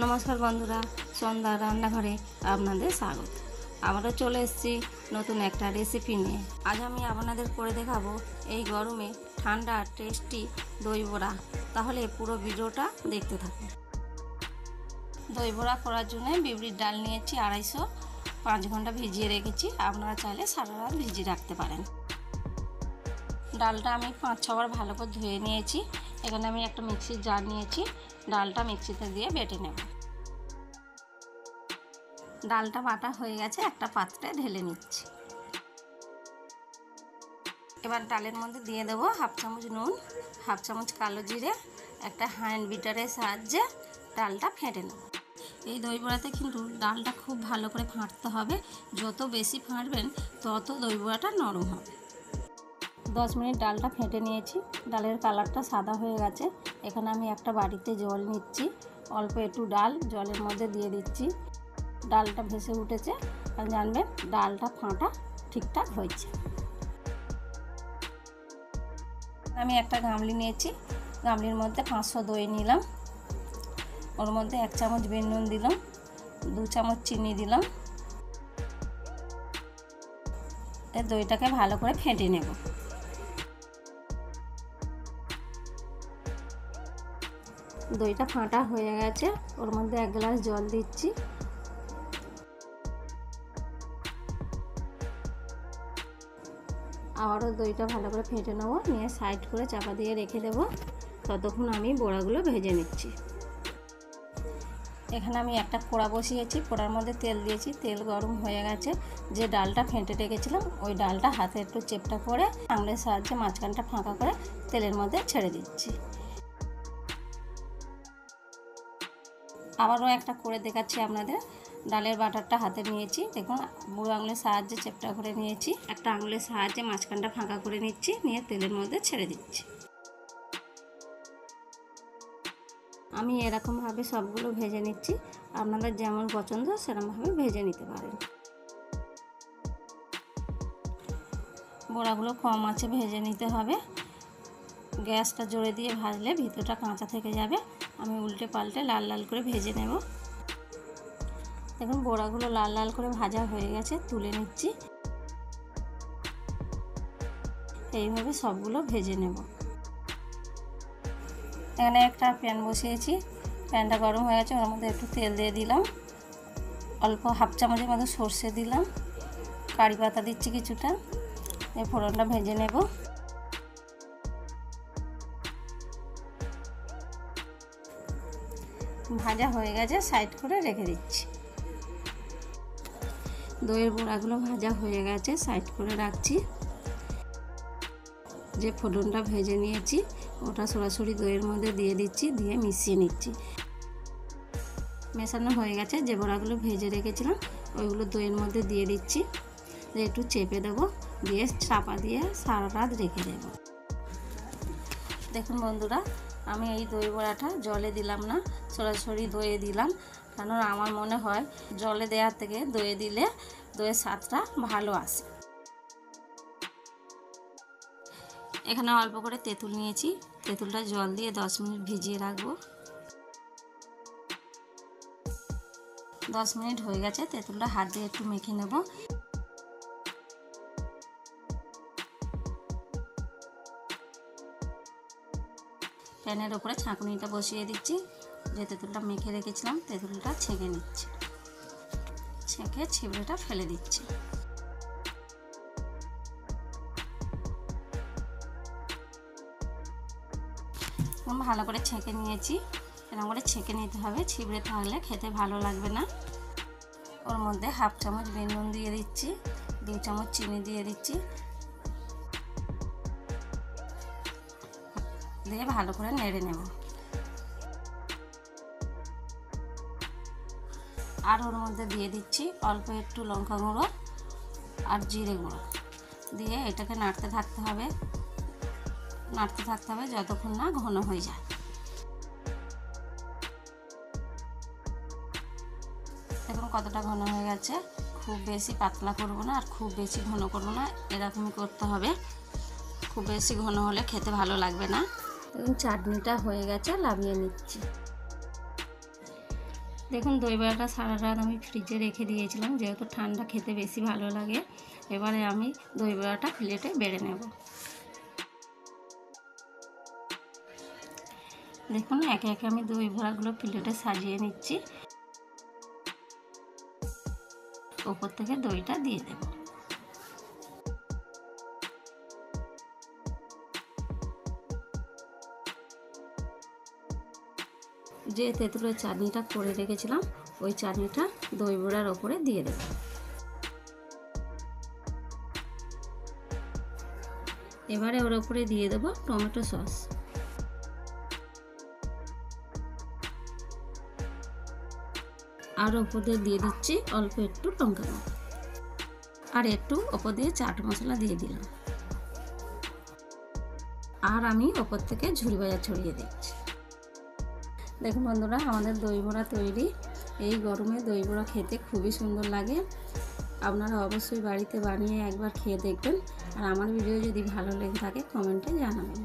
নমস্কার বন্ধুরা, সন্ধ্যা রান্নাঘরে আপনাদের স্বাগত। আবারও চলে এসেছি নতুন একটা রেসিপি নিয়ে। আজ আমি আপনাদের করে দেখাবো এই গরমে ঠান্ডা টেস্টি দই বড়া। তাহলে পুরো ভিডিওটা দেখতে থাকুন। দই বড়া করার জন্য বিউলির ডাল নিয়েছি 250, 5 ঘন্টা ভিজিয়ে রেখেছি। আপনারা চাইলে সারা রাত ভিজিয়ে রাখতে পারেন। ডালটা আমি 5-6 বার ভালো করে ধুয়ে নিয়েছি। এখানে আমি একটা মিক্সির জার নিয়েছি, ডালটা মিক্সিতে দিয়ে বেটে নেব। ডালটা বাটা হয়ে গেছে, একটা পাত্রে ঢেলে নিচ্ছি। এবার ডালের মধ্যে দিয়ে দেবো 1/2 চামচ নুন, 1/2 চামচ কালো জিরে, একটা হ্যান্ড বিটারের সাহায্যে ডালটা ফেটে নেব। এই দই বড়াতে কিন্তু ডালটা খুব ভালো করে ফাটতে হবে। যত বেশি ফাটবেন তত দই বড়াটা নরম হবে। 10 মিনিট ডালটা ফেটে নিয়েছি। ডালের কালারটা সাদা হয়ে গেছে। এখানে আমি একটা বাটিতে জল নিচ্ছি, অল্প একটু ডাল জলের মধ্যে দিয়ে দিচ্ছি। ডালটা ভেসে উঠেছে আর জানবেন ডালটা ফাটা ঠিকঠাক হয়েছে। আমি একটা গামলি নিয়েছি, গামলির মধ্যে 500 দই নিলাম। ওর মধ্যে 1 চামচ বিট নুন দিলাম, 2 চামচ চিনি দিলাম। এই দইটাকে ভালো করে ফেটে নেব। দইটা ফাটা হয়ে গেছে, ওর মধ্যে 1 গ্লাস জল দিচ্ছি। আবারও দইটা ভালো করে ফেটে নেবো, নিয়ে সাইড করে চাপা দিয়ে রেখে দেবো। ততক্ষণ আমি বড়াগুলো ভেজে নিচ্ছি। এখানে আমি একটা কড়া বসিয়েছি, কড়ার মধ্যে তেল দিয়েছি। তেল গরম হয়ে গেছে। যে ডালটা ফেটে রেখেছিলাম ওই ডালটা হাতে একটু চেপটা করে আঙুলের সাহায্যে মাঝখানটা ফাঁকা করে তেলের মধ্যে ছেড়ে দিচ্ছি। আবারও একটা করে দেখাচ্ছি আপনাদের। ডালের বাটারটা হাতে নিয়েছি, দেখুন বুড়ো আঙুলের সাহায্যে চেপটা করে নিয়েছি। একটা আঙুলের সাহায্যে মাঝখানটা ফাঁকা করে নিচ্ছি, নিয়ে তেলের মধ্যে ছেড়ে দিচ্ছি। আমি এরকমভাবে সবগুলো ভেজে নিচ্ছি। আপনাদের যেমন পছন্দ সেরকমভাবে ভেজে নিতে পারেন। বড়াগুলো কম আঁচে ভেজে নিতে হবে। গ্যাসটা জোরে দিয়ে ভাজলে ভিতরটা কাঁচা থেকে যাবে। আমি উল্টে পাল্টে লাল লাল করে ভেজে নেব। দেখুন বড়াগুলো লাল লাল করে ভাজা হয়ে গেছে, তুলে নিচ্ছি। এইভাবে সবগুলো ভেজে নেব। এখানে একটা প্যান বসিয়েছি, প্যানটা গরম হয়ে গেছে। ওর মধ্যে একটু তেল দিয়ে দিলাম, অল্প 1/2 চামচের মতো সর্ষে দিলাম, কারি পাতা দিচ্ছি কিছুটা। এই ফোড়নটা ভেজে নেব। ভাজা হয়ে গেছে, সাইড করে রেখে দিচ্ছি। দইয়ের বড়াগুলো ভাজা হয়ে গেছে, সাইড করে রাখছি। যে ফোড়নটা ভেজে নিয়েছি ওটা সরাসরি দইয়ের মধ্যে দিয়ে দিচ্ছি, দিয়ে মিশিয়ে নিচ্ছি। মেশানো হয়ে গেছে। যে বড়াগুলো ভেজে রেখেছিলাম ওইগুলো দইয়ের মধ্যে দিয়ে দিচ্ছি, দিয়ে একটু চেপে দেবো, দিয়ে চাপা দিয়ে সারা রাত রেখে দেব। দেখুন বন্ধুরা, আমি এই দই বড়াটা জলে দিলাম না, সরাসরি দইয়ে দিলাম। কারণ আমার মনে হয় জলে দেওয়ার থেকে দইয়ে দিলে দইয়ের স্বাদটা ভালো আসে। এখানে অল্প করে তেঁতুল নিয়েছি, তেঁতুলটা জল দিয়ে 10 মিনিট ভিজিয়ে রাখবো। 10 মিনিট হয়ে গেছে। তেঁতুলটা হাত দিয়ে একটু মেখে নেব। প্যানের ওপরে ছাঁকুনিটা বসিয়ে দিচ্ছি। যে তেঁতুলটা মেখে রেখেছিলাম তেঁতুলটা ছেঁকে নিচ্ছি, ছেঁকে ছিবড়েটা ফেলে দিচ্ছি। ভালো করে ছেঁকে নিয়েছি। এরকম করে ছেঁকে নিতে হবে, ছিবড়ে থাকলে খেতে ভালো লাগবে না। ওর মধ্যে 1/2 চামচ বিট নুন দিয়ে দিচ্ছি, 2 চামচ চিনি দিয়ে দিচ্ছি, দিয়ে ভালো করে নেড়ে নেব। আর ওর মধ্যে দিয়ে দিচ্ছি অল্প একটু লঙ্কা গুঁড়ো আর জিরে গুঁড়ো, দিয়ে এটাকে নাড়তে থাকতে হবে, নাড়তে থাকতে হবে যতক্ষণ না ঘন হয়ে যায়। দেখুন কতটা ঘন হয়ে গেছে। খুব বেশি পাতলা করব না আর খুব বেশি ঘন করব না, এরকমই করতে হবে। খুব বেশি ঘন হলে খেতে ভালো লাগবে না। দেখুন চাটনিটা হয়ে গেছে, নামিয়ে নিচ্ছি। দেখুন দই বড়াটা সারা রাত আমি ফ্রিজে রেখে দিয়েছিলাম, যেহেতু ঠান্ডা খেতে বেশি ভালো লাগে। এবারে আমি দই বড়াটা প্লেটে বেড়ে নেব। দেখুন একে একে আমি দই বড়াগুলো প্লেটে সাজিয়ে নিচ্ছি। ওপর থেকে দইটা দিয়ে দেব। যে তেঁতুলের চাটনিটা করে রেখেছিলাম ওই চাটনিটা দই বড়ার ওপরে দিয়ে দেব। এবারে ওর ওপরে দিয়ে দেব টমেটো সস। আর ওপর দিয়ে দিচ্ছি অল্প একটু লঙ্কা গুঁড়ো, আর একটু ওপর দিয়ে চাট মশলা দিয়ে দিলাম। আর আমি ওপর থেকে ঝুরি ভাজা ছড়িয়ে দিচ্ছি। দেখুন বন্ধুরা, আমাদের দই বড়া তৈরি। এই গরমে দই বড়া খেতে খুবই সুন্দর লাগে। আপনারা অবশ্যই বাড়িতে বানিয়ে একবার খেয়ে দেখবেন। আর আমার ভিডিও যদি ভালো লেগে থাকে কমেন্টে জানাবেন।